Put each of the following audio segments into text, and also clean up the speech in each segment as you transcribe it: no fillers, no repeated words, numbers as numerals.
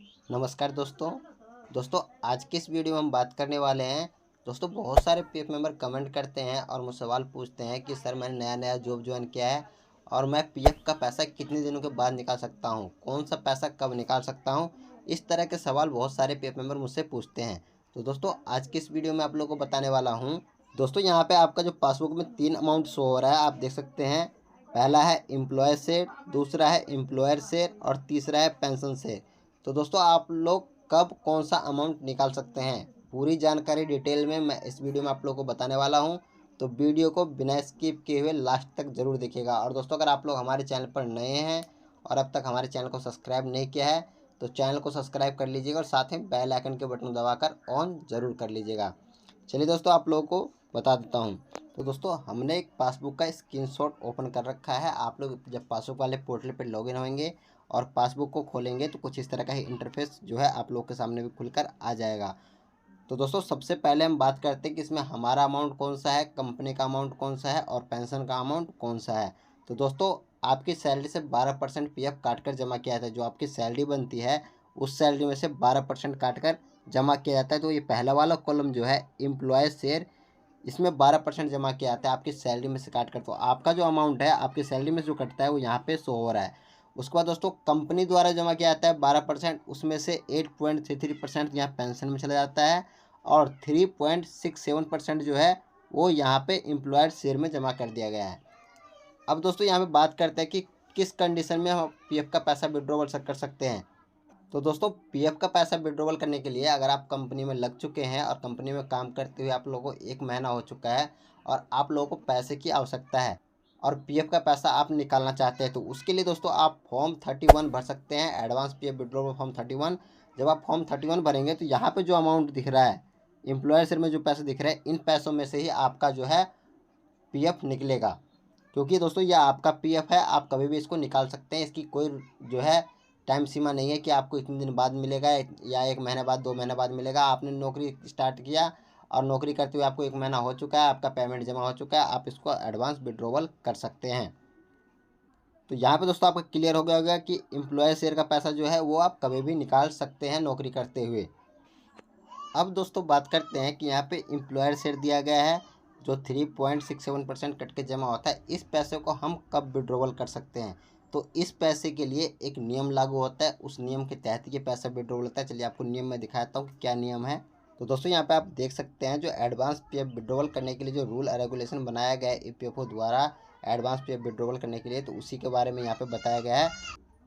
नमस्कार दोस्तों आज की इस वीडियो में हम बात करने वाले हैं। दोस्तों बहुत सारे पीएफ मेंबर कमेंट करते हैं और मुझसे सवाल पूछते हैं कि सर मैंने नया जॉब ज्वाइन किया है और मैं पीएफ का पैसा कितने दिनों के बाद निकाल सकता हूं, कौन सा पैसा कब निकाल सकता हूं। इस तरह के सवाल बहुत सारे पीएफ मेंबर मुझसे पूछते हैं। तो दोस्तों आज की इस वीडियो में आप लोगों को बताने वाला हूँ। दोस्तों यहाँ पे आपका जो पासबुक में 3 अमाउंट शो हो रहा है, आप देख सकते हैं। पहला है एम्प्लॉय शेयर, दूसरा है एम्प्लॉयर शेयर और तीसरा है पेंशन शेयर। तो दोस्तों आप लोग कब कौन सा अमाउंट निकाल सकते हैं, पूरी जानकारी डिटेल में मैं इस वीडियो में आप लोगों को बताने वाला हूं। तो वीडियो को बिना स्किप किए हुए लास्ट तक ज़रूर देखिएगा। और दोस्तों अगर आप लोग हमारे चैनल पर नए हैं और अब तक हमारे चैनल को सब्सक्राइब नहीं किया है तो चैनल को सब्सक्राइब कर लीजिएगा और साथ में बेल आइकन के बटन दबाकर ऑन ज़रूर कर लीजिएगा। चलिए दोस्तों आप लोगों को बता देता हूँ। तो दोस्तों हमने एक पासबुक का स्क्रीनशॉट ओपन कर रखा है। आप लोग जब पासबुक वाले पोर्टल पर लॉगिन होंगे और पासबुक को खोलेंगे तो कुछ इस तरह का ही इंटरफेस जो है आप लोग के सामने भी खुलकर आ जाएगा। तो दोस्तों सबसे पहले हम बात करते हैं कि इसमें हमारा अमाउंट कौन सा है, कंपनी का अमाउंट कौन सा है और पेंशन का अमाउंट कौन सा है। तो दोस्तों आपकी सैलरी से 12% पीएफ काट कर जमा किया जाता है। जो आपकी सैलरी बनती है उस सैलरी में से 12% काट कर जमा किया जाता है। तो ये पहला वाला कॉलम जो है एम्प्लॉय शेयर, इसमें 12% जमा किया जाता है आपकी सैलरी में से काट कर। तो आपका जो अमाउंट है आपकी सैलरी में जो कटता है वो यहाँ पे शो हो रहा है। उसके बाद दोस्तों कंपनी द्वारा जमा किया जाता है 12%, उसमें से 8.33% यहाँ पेंशन में चला जाता है और 3.67% जो है वो यहाँ पे एम्प्लॉयर शेयर में जमा कर दिया गया है। अब दोस्तों यहाँ पे बात करते हैं कि किस कंडीशन में हम पीएफ का पैसा विड्रॉवल कर सकते हैं। तो दोस्तों पीएफ का पैसा विड्रॉवल करने के लिए अगर आप कंपनी में लग चुके हैं और कंपनी में काम करते हुए आप लोगों को 1 महीना हो चुका है और आप लोगों को पैसे की आवश्यकता है और पीएफ का पैसा आप निकालना चाहते हैं, तो उसके लिए दोस्तों आप फॉर्म 31 भर सकते हैं, एडवांस पीएफ विड्रॉवल फॉर्म 31। जब आप फॉर्म 31 भरेंगे तो यहाँ पे जो अमाउंट दिख रहा है एम्प्लॉयर शेयर में जो पैसे दिख रहे हैं, इन पैसों में से ही आपका जो है पीएफ निकलेगा। क्योंकि दोस्तों यह आपका पीएफ है, आप कभी भी इसको निकाल सकते हैं। इसकी कोई जो है टाइम सीमा नहीं है कि आपको इतने दिन बाद मिलेगा या 1 महीने बाद 2 महीने बाद मिलेगा। आपने नौकरी स्टार्ट किया और नौकरी करते हुए आपको 1 महीना हो चुका है, आपका पेमेंट जमा हो चुका है, आप इसको एडवांस विड्रॉवल कर सकते हैं। तो यहाँ पे दोस्तों आपका क्लियर हो गया होगा कि एम्प्लॉय शेयर का पैसा जो है वो आप कभी भी निकाल सकते हैं नौकरी करते हुए। अब दोस्तों बात करते हैं कि यहाँ पे एम्प्लॉयर शेयर दिया गया है जो 3.67% कट के जमा होता है। इस पैसे को हम कब विड्रॉवल कर सकते हैं, तो इस पैसे के लिए एक नियम लागू होता है, उस नियम के तहत ये पैसा विड्रॉवल होता है। चलिए आपको नियम में दिखाता हूँ कि क्या नियम है। तो दोस्तों यहाँ पे आप देख सकते हैं जो एडवांस पीएफ विड्रॉवल करने के लिए जो रूल और रेगुलेशन बनाया गया है ईपीएफओ द्वारा एडवांस पीएफ विड्रॉवल करने के लिए, तो उसी के बारे में यहाँ पे बताया गया है।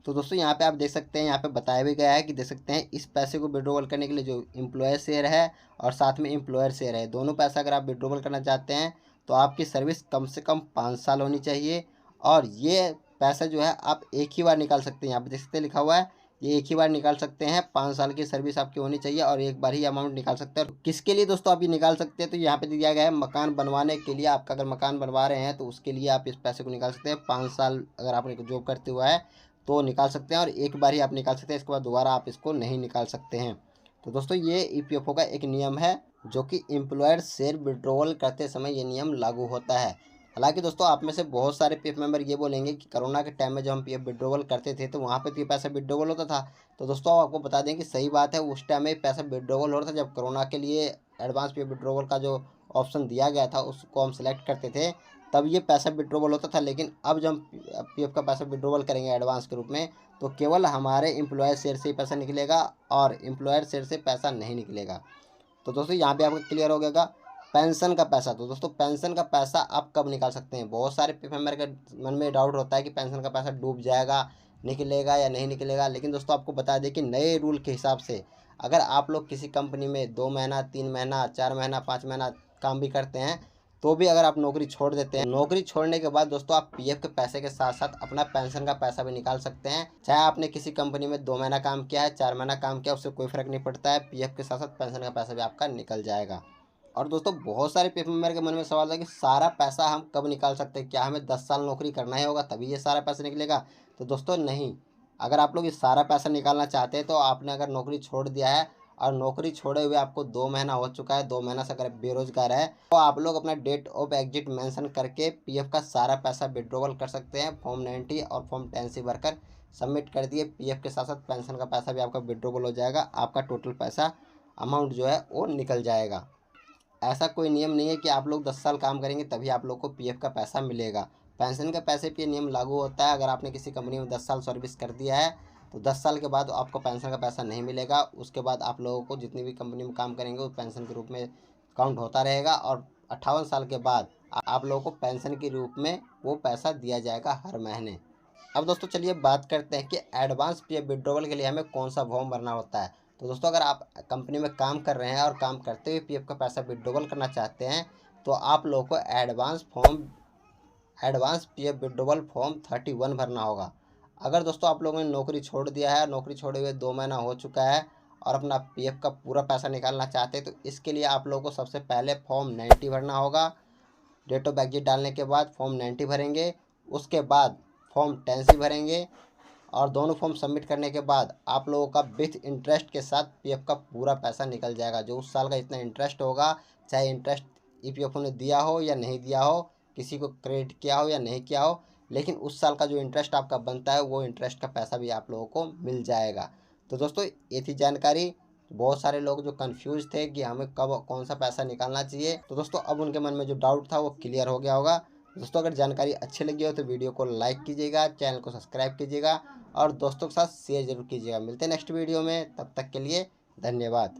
तो दोस्तों यहाँ पे आप देख सकते हैं, यहाँ पे बताया भी गया है कि देख सकते हैं इस पैसे को विड्रॉवल करने के लिए जो एम्प्लॉय शेयर है और साथ में एम्प्लॉयर शेयर है, दोनों पैसा अगर आप विड्रॉवल करना चाहते हैं तो आपकी सर्विस कम से कम 5 साल होनी चाहिए। और ये पैसा जो है आप एक ही बार निकाल सकते हैं। यहाँ पे देख सकते हैं लिखा हुआ है ये एक ही बार निकाल सकते हैं। 5 साल की सर्विस आपकी होनी चाहिए और एक बार ही अमाउंट निकाल सकते हैं। और किसके लिए दोस्तों आप ये निकाल सकते हैं, तो यहाँ पे दिया गया है मकान बनवाने के लिए। आपका अगर मकान बनवा रहे हैं तो उसके लिए आप इस पैसे को निकाल सकते हैं। 5 साल अगर आपने जॉब करते हुआ है तो निकाल सकते हैं और एक बार ही आप निकाल सकते हैं, इसके बाद दोबारा आप इसको नहीं निकाल सकते हैं। तो दोस्तों ये ईपीएफओ का एक नियम है जो कि एम्प्लॉयर शेयर विड्रॉवल करते समय ये नियम लागू होता है। हालांकि दोस्तों आप में से बहुत सारे पीएफ मेंबर ये बोलेंगे कि कोरोना के टाइम में जब हम पीएफ विड्रॉवल करते थे तो वहाँ पे तो ये पैसा विड्रॉवल होता था। तो दोस्तों आपको बता दें कि सही बात है, उस टाइम में पैसा विड्रॉवल हो रहा था जब कोरोना के लिए एडवांस पीएफ विड्रॉवल का जो ऑप्शन दिया गया था उसको हम सेलेक्ट करते थे, तब ये पैसा विड्रॉवल होता था। लेकिन अब जब हम पीएफ का पैसा विड्रॉवल करेंगे एडवांस के रूप में तो केवल हमारे एम्प्लॉयर शेयर से ही पैसा निकलेगा और एम्प्लॉयर शेयर से पैसा नहीं निकलेगा। तो दोस्तों यहाँ पे आपको क्लियर हो गया पेंशन का पैसा। तो दोस्तों पेंशन का पैसा आप कब निकाल सकते हैं, बहुत सारे पीएफ मेंबर के मन में डाउट होता है कि पेंशन का पैसा डूब जाएगा, निकलेगा या नहीं निकलेगा। लेकिन दोस्तों आपको बता दें कि नए रूल के हिसाब से अगर आप लोग किसी कंपनी में 2 महीना 3 महीना 4 महीना 5 महीना काम भी करते हैं तो भी अगर आप नौकरी छोड़ देते हैं, नौकरी छोड़ने के बाद दोस्तों आप पीएफ के पैसे के साथ साथ अपना पेंशन का पैसा भी निकाल सकते हैं। चाहे आपने किसी कंपनी में 2 महीना काम किया है 4 महीना काम किया, उससे कोई फर्क नहीं पड़ता है, पीएफ के साथ साथ पेंशन का पैसा भी आपका निकल जाएगा। और दोस्तों बहुत सारे पीएफ मेंबर के मन में सवाल है कि सारा पैसा हम कब निकाल सकते हैं, क्या हमें 10 साल नौकरी करना ही होगा तभी ये सारा पैसा निकलेगा। तो दोस्तों नहीं, अगर आप लोग ये सारा पैसा निकालना चाहते हैं तो आपने अगर नौकरी छोड़ दिया है और नौकरी छोड़े हुए आपको 2 महीना हो चुका है, 2 महीना से अगर बेरोजगार है तो आप लोग अपना डेट ऑफ एग्जिट मेंशन करके पीएफ का सारा पैसा विड्रॉवल कर सकते हैं। फॉर्म 90 और फॉर्म 10 से भरकर सबमिट कर दिए, पीएफ के साथ साथ पेंशन का पैसा भी आपका विड्रॉबल हो जाएगा, आपका टोटल पैसा अमाउंट जो है वो निकल जाएगा। ऐसा कोई नियम नहीं है कि आप लोग 10 साल काम करेंगे तभी आप लोग को पीएफ का पैसा मिलेगा। पेंशन के पैसे पे नियम लागू होता है, अगर आपने किसी कंपनी में 10 साल सर्विस कर दिया है तो 10 साल के बाद आपको पेंशन का पैसा नहीं मिलेगा। उसके बाद आप लोगों को जितनी भी कंपनी में काम करेंगे वो पेंशन के रूप में काउंट होता रहेगा, और 58 साल के बाद आप लोगों को पेंशन के रूप में वो पैसा दिया जाएगा हर महीने। अब दोस्तों चलिए बात करते हैं कि एडवांस पीएफ विड्रॉवल के लिए हमें कौन सा फॉर्म भरना होता है। तो दोस्तों अगर आप कंपनी में काम कर रहे हैं और काम करते हुए पीएफ का पैसा विड्रॉवल करना चाहते हैं तो आप लोगों को एडवांस पीएफ विड्रॉवल फॉर्म 31 भरना होगा। अगर दोस्तों आप लोगों ने नौकरी छोड़ दिया है, नौकरी छोड़े हुए 2 महीना हो चुका है और अपना पीएफ का पूरा पैसा निकालना चाहते हैं तो इसके लिए आप लोगों को सबसे पहले फॉर्म 90 भरना होगा। डेट ऑफ एग्जिट डालने के बाद फॉर्म 90 भरेंगे, उसके बाद फॉर्म 10C भरेंगे, और दोनों फॉर्म सबमिट करने के बाद आप लोगों का विथ इंटरेस्ट के साथ पीएफ का पूरा पैसा निकल जाएगा। जो उस साल का इतना इंटरेस्ट होगा, चाहे इंटरेस्ट ईपीएफओ ने दिया हो या नहीं दिया हो, किसी को क्रेडिट किया हो या नहीं किया हो, लेकिन उस साल का जो इंटरेस्ट आपका बनता है वो इंटरेस्ट का पैसा भी आप लोगों को मिल जाएगा। तो दोस्तों ये थी जानकारी। बहुत सारे लोग जो कंफ्यूज थे कि हमें कब कौन सा पैसा निकालना चाहिए, तो दोस्तों अब उनके मन में जो डाउट था वो क्लियर हो गया होगा। दोस्तों अगर जानकारी अच्छी लगी हो तो वीडियो को लाइक कीजिएगा, चैनल को सब्सक्राइब कीजिएगा और दोस्तों के साथ शेयर जरूर कीजिएगा। मिलते हैं नेक्स्ट वीडियो में, तब तक के लिए धन्यवाद।